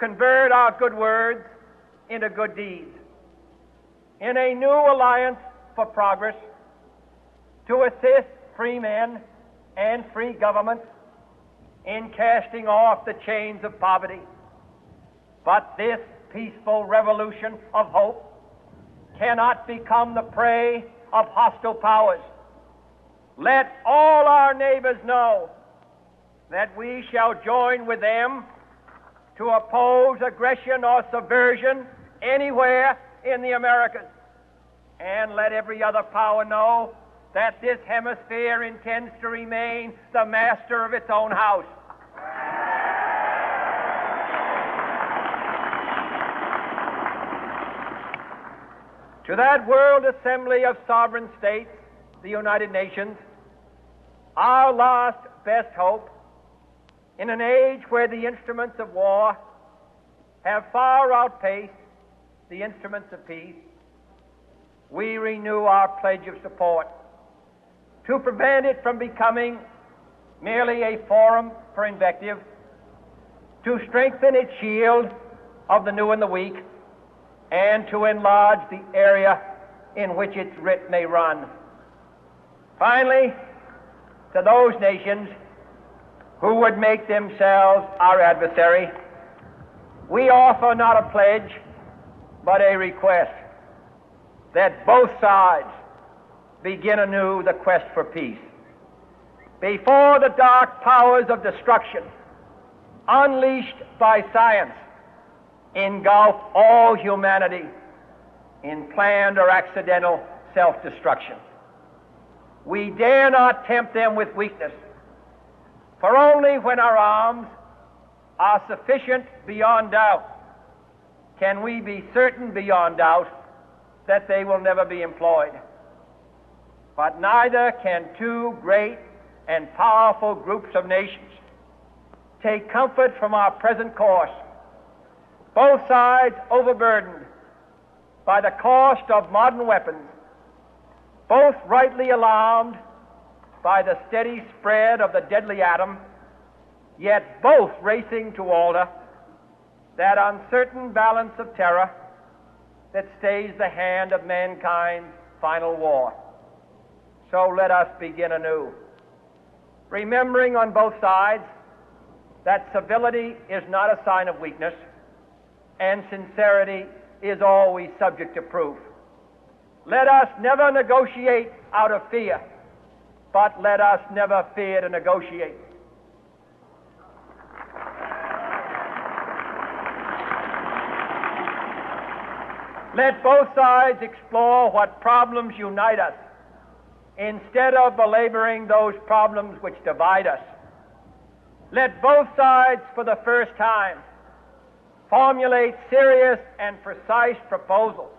convert our good words into good deeds, in a new alliance for progress, to assist free men and free governments in casting off the chains of poverty. But this peaceful revolution of hope cannot become the prey of hostile powers. Let all our neighbors know that we shall join with them to oppose aggression or subversion anywhere in the Americas. And let every other power know that this hemisphere intends to remain the master of its own house. To that World Assembly of Sovereign States, the United Nations, our last best hope, in an age where the instruments of war have far outpaced the instruments of peace, we renew our pledge of support to prevent it from becoming merely a forum for invective, to strengthen its shield of the new and the weak, and to enlarge the area in which its writ may run. Finally, to those nations who would make themselves our adversary, we offer not a pledge, but a request that both sides begin anew the quest for peace. Before the dark powers of destruction, unleashed by science, engulf all humanity in planned or accidental self-destruction, we dare not tempt them with weakness, for only when our arms are sufficient beyond doubt can we be certain beyond doubt that they will never be employed. But neither can two great and powerful groups of nations take comfort from our present course, both sides overburdened by the cost of modern weapons, both rightly alarmed by the steady spread of the deadly atom, yet both racing to alter that uncertain balance of terror that stays the hand of mankind's final war. So let us begin anew, remembering on both sides that civility is not a sign of weakness, and sincerity is always subject to proof. Let us never negotiate out of fear, but let us never fear to negotiate. Let both sides explore what problems unite us, instead of belaboring those problems which divide us. Let both sides, for the first time, formulate serious and precise proposals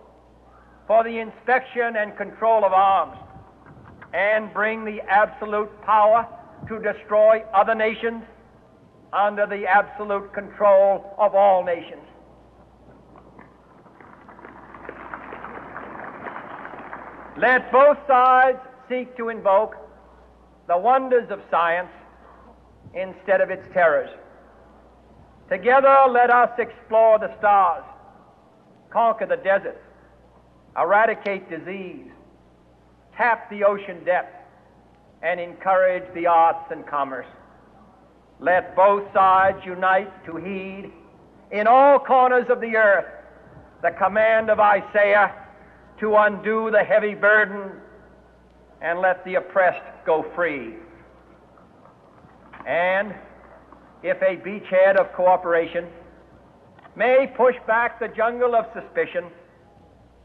for the inspection and control of arms, and bring the absolute power to destroy other nations under the absolute control of all nations. Let both sides seek to invoke the wonders of science instead of its terrors. Together, let us explore the stars, conquer the deserts, eradicate disease, tap the ocean depths, and encourage the arts and commerce. Let both sides unite to heed in all corners of the earth the command of Isaiah to undo the heavy burden and let the oppressed go free. And if a beachhead of cooperation may push back the jungle of suspicion,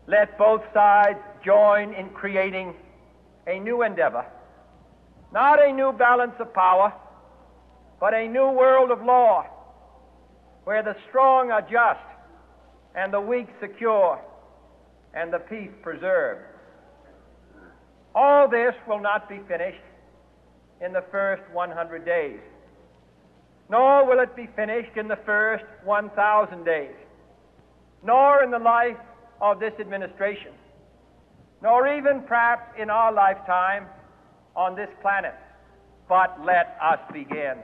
let both sides join in creating a new endeavor, not a new balance of power, but a new world of law, where the strong are just and the weak secure and the peace preserved. All this will not be finished in the first 100 days, nor will it be finished in the first 1,000 days, nor in the life of this administration, nor even perhaps in our lifetime on this planet. But let us begin.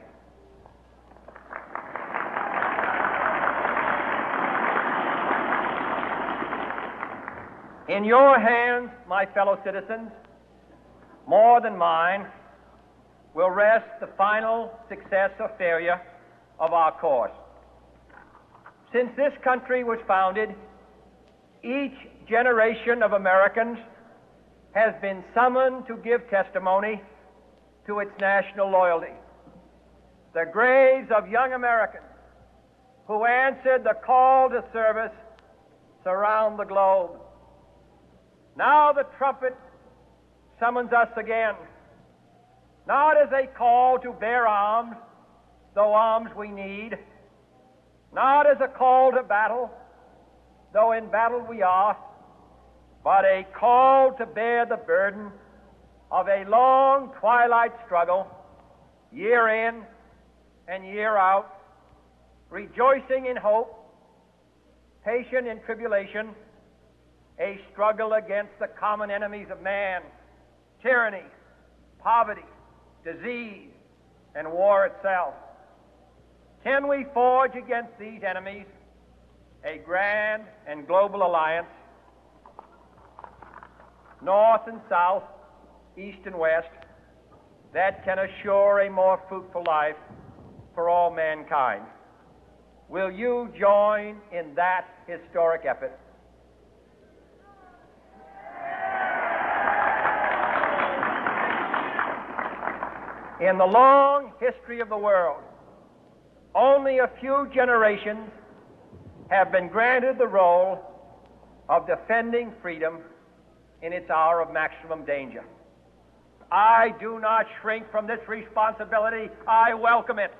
In your hands, my fellow citizens, more than mine, will rest the final success or failure of our course. Since this country was founded, each generation of Americans has been summoned to give testimony to its national loyalty. The graves of young Americans who answered the call to service surround the globe. Now the trumpet summons us again, not as a call to bear arms, though arms we need, not as a call to battle, though in battle we are, but a call to bear the burden of a long twilight struggle, year in and year out, rejoicing in hope, patient in tribulation, a struggle against the common enemies of man, tyranny, poverty, disease, and war itself. Can we forge against these enemies a grand and global alliance, north and south, east and west, that can assure a more fruitful life for all mankind? Will you join in that historic effort? In the long history of the world, only a few generations have been granted the role of defending freedom in its hour of maximum danger. I do not shrink from this responsibility. I welcome it.